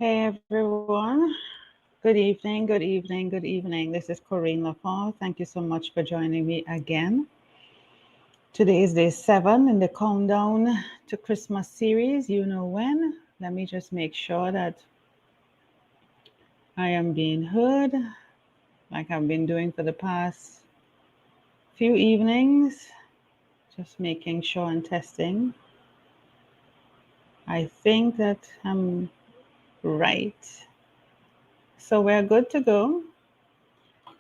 Hey everyone. Good evening, good evening, good evening. This is Corinne Lafont. Thank you so much for joining me again. Today is day 7 in the countdown to Christmas series. You know when? Let me just make sure that I am being heard like I've been doing for the past few evenings. Just making sure and testing. I think that I'm right. So we're good to go.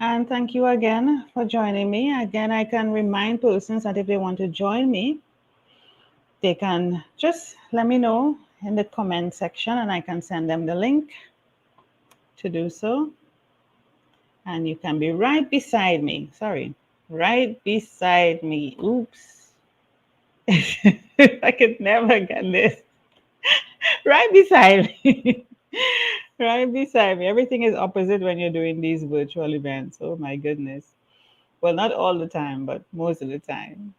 And thank you again for joining me. Again, I can remind persons that if they want to join me, they can just let me know in the comment section and I can send them the link to do so. And you can be right beside me. Sorry, right beside me. Oops. I could never get this. Right beside me. Right beside me. Everything is opposite when you're doing these virtual events. Oh my goodness. Well, not all the time, but most of the time.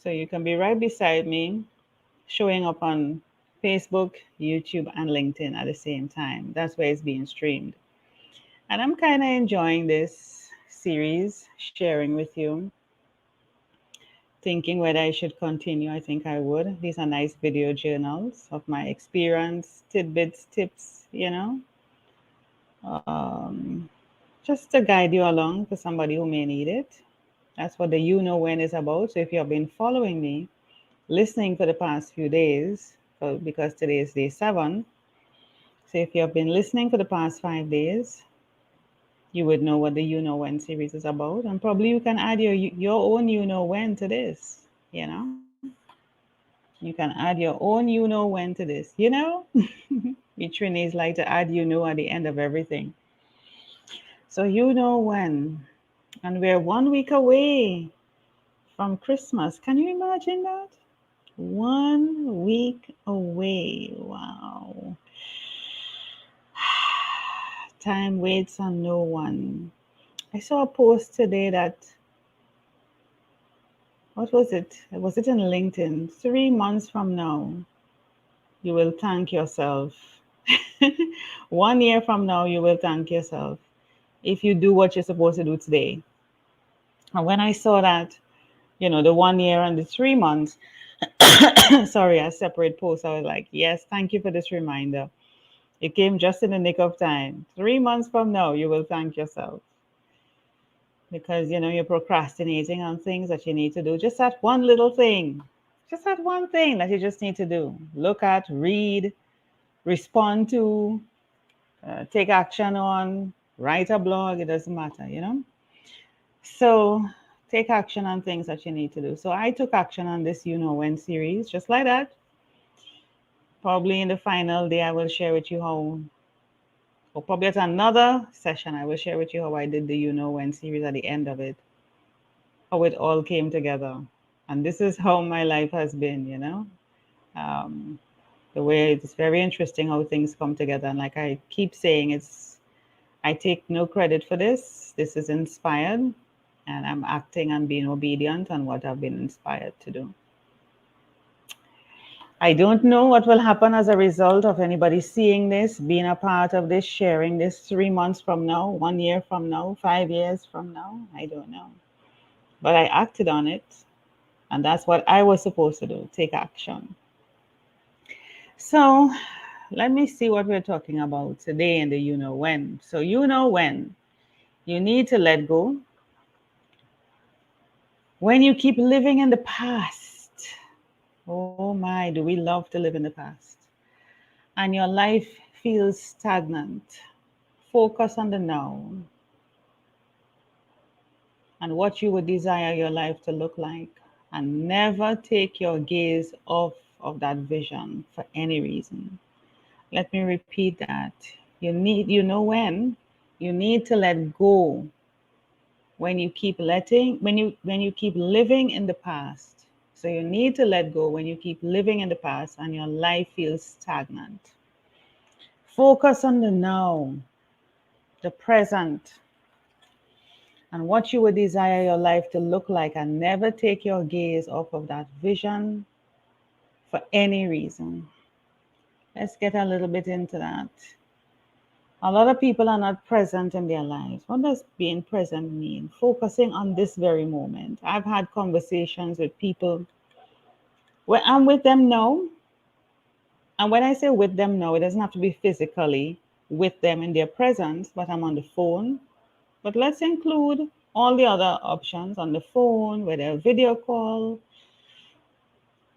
So you can be right beside me, showing up on Facebook, YouTube, and LinkedIn at the same time. That's where it's being streamed. And I'm kind of enjoying this series, sharing with you, thinking whether I should continue. I think I would. These are nice video journals of my experience, tidbits, tips, um, just to guide you along for somebody who may need it. That's what the You Know When is about. So if you have been following me, listening for the past few days, because today is day 7. So if you have been listening for the past 5 days, you would know what the You Know When series is about. And probably you can add your own You Know When to this, you know? You can add your own You Know When to this, you know? We Trinities like to add you know at the end of everything. So you know when. And we're 1 week away from Christmas. Can you imagine that? 1 week away. Wow. Time waits on no one. I saw a post today that, what was it? Was it in LinkedIn? 3 months from now, you will thank yourself. 1 year from now, you will thank yourself if you do what you're supposed to do today. And when I saw that, the 1 year and the 3 months, sorry, a separate post, I was like, yes, thank you for this reminder. It came just in the nick of time. 3 months from now, you will thank yourself because you're procrastinating on things that you need to do. Just that one little thing, just that one thing that you just need to do. Look at, read, respond to, take action on, write a blog. It doesn't matter. So take action on things that you need to do. So I took action on this You Know When series, just like that. Probably in the final day, I will share with you how, or probably at another session, I will share with you how I did the You Know When series at the end of it, how it all came together. And this is how my life has been. Um, the way it's very interesting how things come together. And like I keep saying, I take no credit for this. This is inspired, and I'm acting and being obedient on what I've been inspired to do. I don't know what will happen as a result of anybody seeing this, being a part of this, sharing this 3 months from now, 1 year from now, 5 years from now. I don't know. But I acted on it, and that's what I was supposed to do, take action. So let me see what we're talking about today in the You Know When. So, you know when you need to let go. When you keep living in the past, oh my, do we love to live in the past? And your life feels stagnant. Focus on the now and what you would desire your life to look like. And never take your gaze off of that vision for any reason. Let me repeat that. You know when you need to let go when you keep when you keep living in the past. So you need to let go when you keep living in the past and your life feels stagnant. Focus on the now, the present, and what you would desire your life to look like, and never take your gaze off of that vision for any reason. Let's get a little bit into that. A lot of people are not present in their lives. What does being present mean? Focusing on this very moment. I've had conversations with people where I'm with them now. And when I say with them now, it doesn't have to be physically with them in their presence, but I'm on the phone. But let's include all the other options on the phone, whether a video call,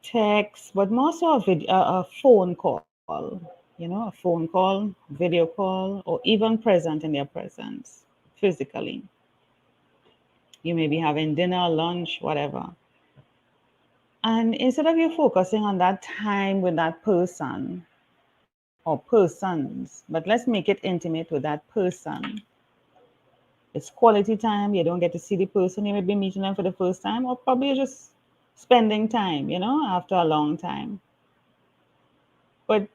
text, but more so a phone call, a phone call, video call, or even present in their presence physically. You may be having dinner, lunch, whatever. And instead of you focusing on that time with that person or persons, but let's make it intimate with that person. It's quality time. You don't get to see the person. You may be meeting them for the first time, or probably you're just spending time, after a long time. But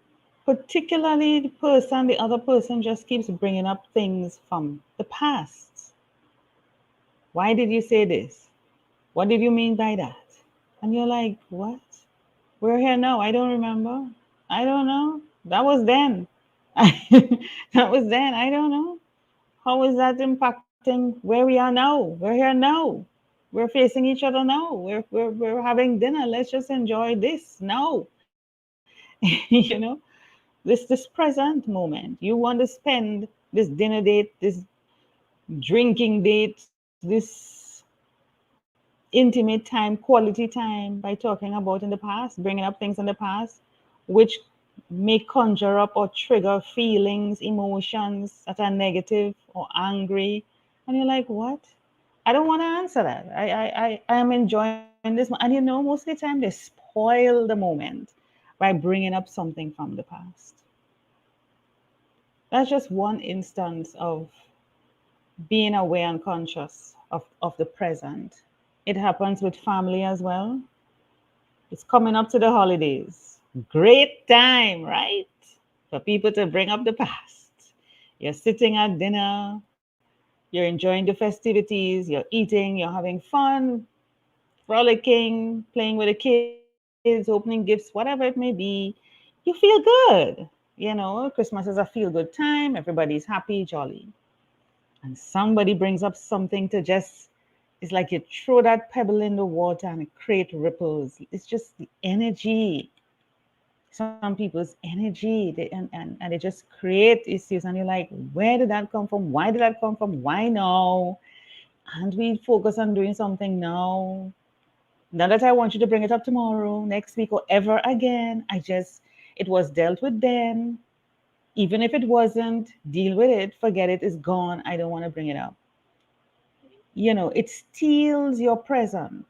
particularly the other person just keeps bringing up things from the past. Why did you say this? What did you mean by that? And you're like, what? We're here now. I don't remember. I don't know. That was then. That was then. I don't know. How is that impacting where we are now? We're here now. We're facing each other now. We're having dinner. Let's just enjoy this now. you know, this present moment. You want to spend this dinner date, this drinking date, this intimate time, quality time by talking about in the past, bringing up things in the past, which may conjure up or trigger feelings, emotions that are negative or angry. And you're like, what? I don't want to answer that. I am enjoying this. And most of the time they spoil the moment by bringing up something from the past. That's just one instance of being aware and conscious of the present. It happens with family as well. It's coming up to the holidays. Great time, right? For people to bring up the past. You're sitting at dinner, you're enjoying the festivities, you're eating, you're having fun, frolicking, playing with the kids, opening gifts, whatever it may be. You feel good. Christmas is a feel good time, everybody's happy, jolly. And somebody brings up something to just, it's like you throw that pebble in the water and it creates ripples. It's just the energy, some people's energy, and they just create issues. And you're like, where did that come from? Why did that come from? Why now? And we focus on doing something now. Not that I want you to bring it up tomorrow, next week, or ever again. It was dealt with then. Even if it wasn't, deal with it, forget it, it's gone. I don't want to bring it up. It steals your present.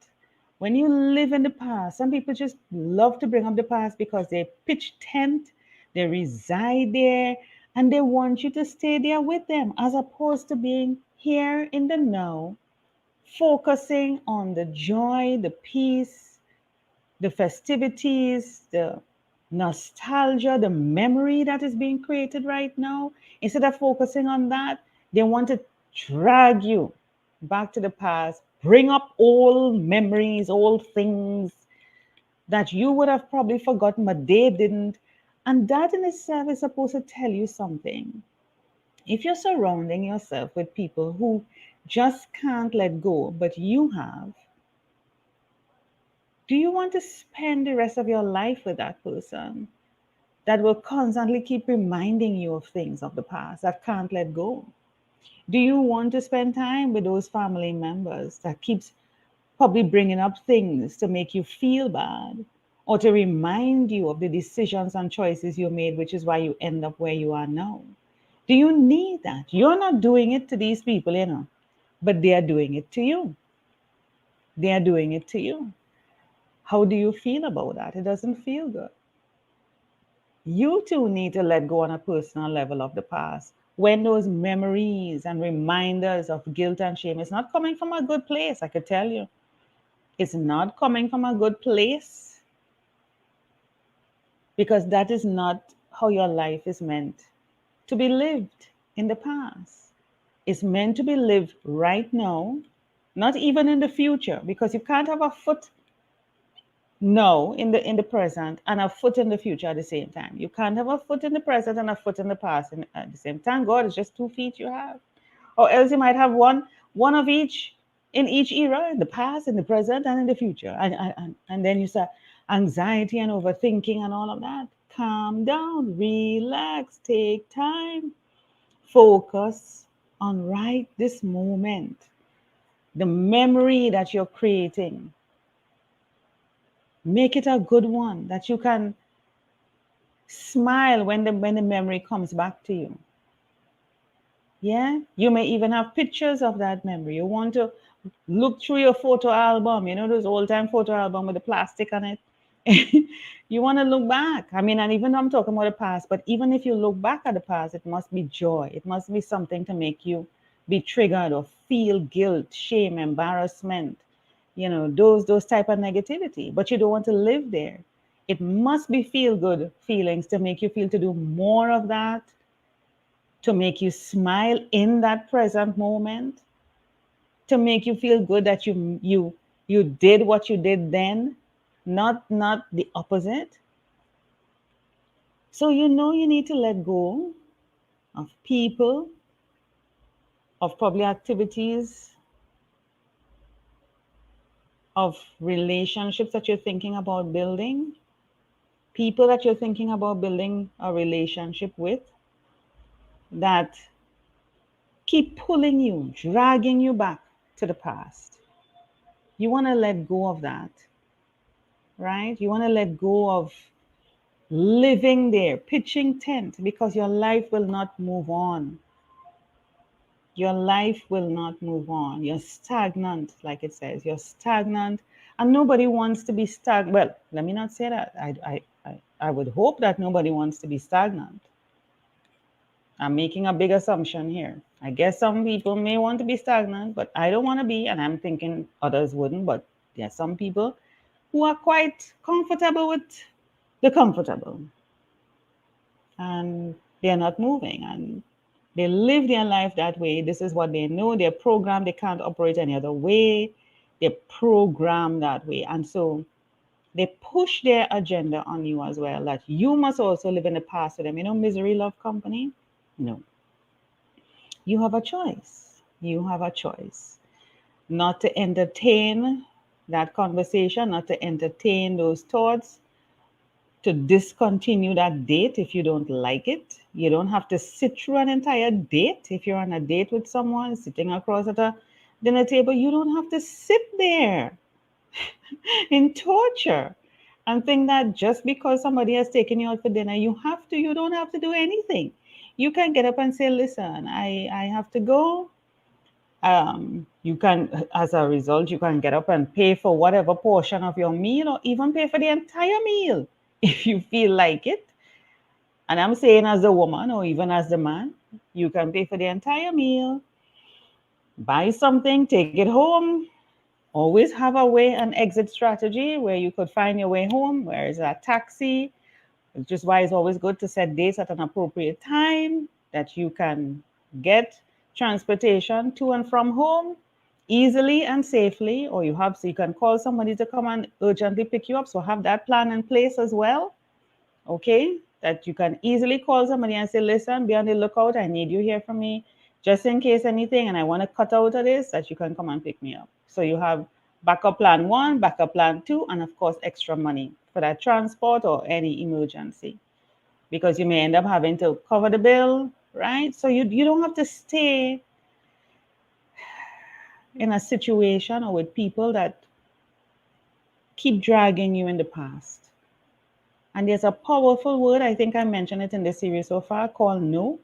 When you live in the past, some people just love to bring up the past because they pitch tent, they reside there, and they want you to stay there with them as opposed to being here in the now, focusing on the joy, the peace, the festivities, the nostalgia, the memory that is being created right now. Instead of focusing on that, they want to drag you back to the past, bring up old memories, old things that you would have probably forgotten, but they didn't. And that in itself is supposed to tell you something. If you're surrounding yourself with people who just can't let go, but you have, do you want to spend the rest of your life with that person that will constantly keep reminding you of things of the past that can't let go? Do you want to spend time with those family members that keeps probably bringing up things to make you feel bad or to remind you of the decisions and choices you made, which is why you end up where you are now? Do you need that? You're not doing it to these people, but they are doing it to you. They are doing it to you. How do you feel about that? It doesn't feel good. You too need to let go on a personal level of the past when those memories and reminders of guilt and shame is not coming from a good place. I could tell you, it's not coming from a good place because that is not how your life is meant to be lived in the past. It's meant to be lived right now, not even in the future, because you can't have a foot now in the present and a foot in the future at the same time. You can't have a foot in the present and a foot in the past at the same time. God, it's just 2 feet you have. Or else you might have one of each in each era, in the past, in the present, and in the future. And then you start anxiety and overthinking and all of that. Calm down, relax, take time, focus on right this moment. The memory that you're creating, make it a good one that you can smile when the memory comes back to you. Yeah, you may even have pictures of that memory. You want to look through your photo album, those old time photo album with the plastic on it. You want to look back. I mean, and even though I'm talking about the past, but even if you look back at the past, it must be joy. It must be something to make you be triggered or feel guilt, shame, embarrassment, those type of negativity. But you don't want to live there. It must be feel good feelings to make you feel to do more of that, to make you smile in that present moment, to make you feel good that you did what you did then, not the opposite. So you need to let go of people, of probably activities, of relationships that you're thinking about building, people that you're thinking about building a relationship with that keep pulling you, dragging you back to the past. You want to let go of that, right? You want to let go of living there, pitching tent, because your life will not move on. Your life will not move on. You're stagnant, like it says. You're stagnant, and nobody wants to be stagnant. Well, let me not say that. I would hope that nobody wants to be stagnant. I'm making a big assumption here. I guess some people may want to be stagnant, but I don't want to be, and I'm thinking others wouldn't. But there are some people who are quite comfortable with the comfortable, and they're not moving, and they live their life that way. This is what they know. They're programmed. They can't operate any other way. They're programmed that way. And so they push their agenda on you as well, that you must also live in the past with them. Misery love company? No. You have a choice. You have a choice not to entertain that conversation, not to entertain those thoughts, to discontinue that date if you don't like it. You don't have to sit through an entire date. If you're on a date with someone sitting across at a dinner table, you don't have to sit there in torture and think that just because somebody has taken you out for dinner, you don't have to do anything. You can get up and say, listen, I have to go. You can, as a result, you can get up and pay for whatever portion of your meal or even pay for the entire meal if you feel like it. And I'm saying, as the woman or even as the man, you can pay for the entire meal, buy something, take it home. Always have a way, an exit strategy where you could find your way home, where is a taxi, which is why it's always good to set dates at an appropriate time that you can get transportation to and from home easily and safely, or so you can call somebody to come and urgently pick you up. So have that plan in place as well. Okay, that you can easily call somebody and say, listen, be on the lookout. I need you here for me just in case anything, and I want to cut out of this, that you can come and pick me up. So you have backup plan one, backup plan two, and of course, extra money for that transport or any emergency, because you may end up having to cover the bill, right? So you don't have to stay in a situation or with people that keep dragging you in the past. And there's a powerful word, I think I mentioned it in the series so far, called no.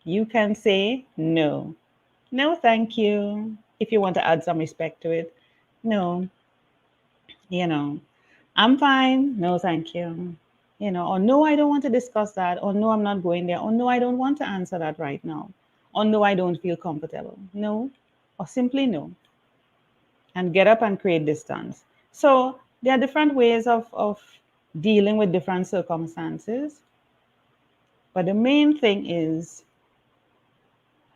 You can say no. No, thank you. If you want to add some respect to it. No, you know, I'm fine. No, thank you. Or no, I don't want to discuss that. Or no, I'm not going there. Or no, I don't want to answer that right now. Or no, I don't feel comfortable. No, or simply no. And get up and create distance. So there are different ways of dealing with different circumstances. But the main thing is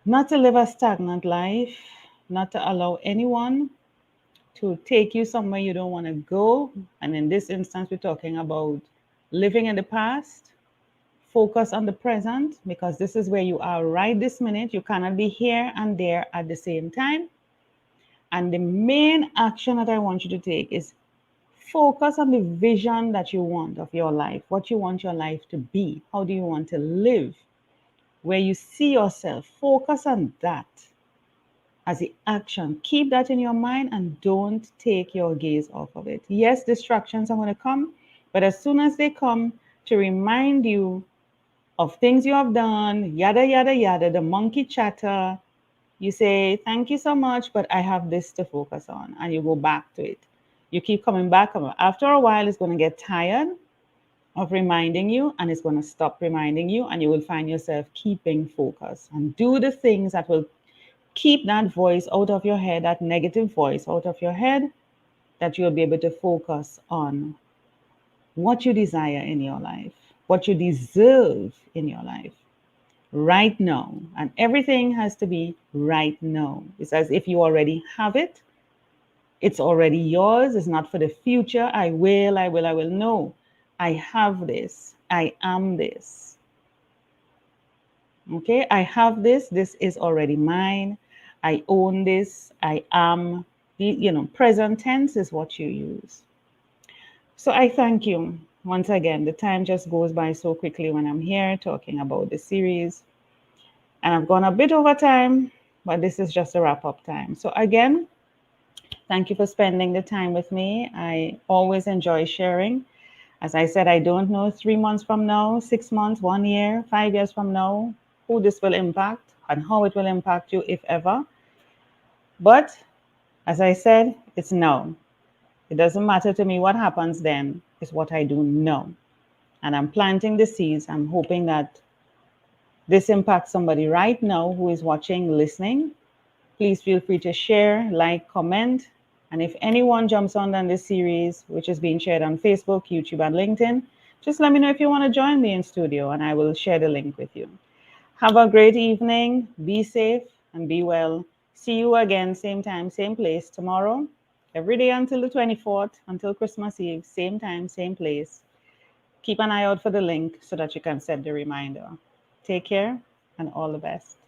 not to live a stagnant life, not to allow anyone to take you somewhere you don't want to go. And in this instance, we're talking about living in the past. Focus on the present because this is where you are right this minute. You cannot be here and there at the same time. And the main action that I want you to take is focus on the vision that you want of your life, what you want your life to be. How do you want to live? Where you see yourself. Focus on that as the action. Keep that in your mind and don't take your gaze off of it. Yes, distractions are going to come, but as soon as they come to remind you of things you have done, yada, yada, yada, the monkey chatter, you say, thank you so much, but I have this to focus on. And you go back to it. You keep coming back. After a while, it's going to get tired of reminding you and it's going to stop reminding you. And you will find yourself keeping focus and do the things that will keep that voice out of your head, that negative voice out of your head, that you'll be able to focus on what you desire in your life, what you deserve in your life right now. And everything has to be right now. It's as if you already have it. It's already yours. It's not for the future. I will. No, I have this. I am this. Okay, I have this. This is already mine. I own this. I am. Present tense is what you use. So I thank you once again. The time just goes by so quickly when I'm here talking about the series. And I've gone a bit over time, but this is just a wrap-up time. So again, thank you for spending the time with me. I always enjoy sharing. As I said, I don't know 3 months from now, 6 months, 1 year, 5 years from now, who this will impact and how it will impact you, if ever. But as I said, it's now. It doesn't matter to me what happens then. It's what I do now. And I'm planting the seeds. I'm hoping that this impacts somebody right now who is watching, listening. Please feel free to share, like, comment. And if anyone jumps on this series, which is being shared on Facebook, YouTube, and LinkedIn, just let me know if you want to join me in studio and I will share the link with you. Have a great evening. Be safe and be well. See you again, same time, same place tomorrow. Every day until the 24th, until Christmas Eve, same time, same place. Keep an eye out for the link so that you can set the reminder. Take care and all the best.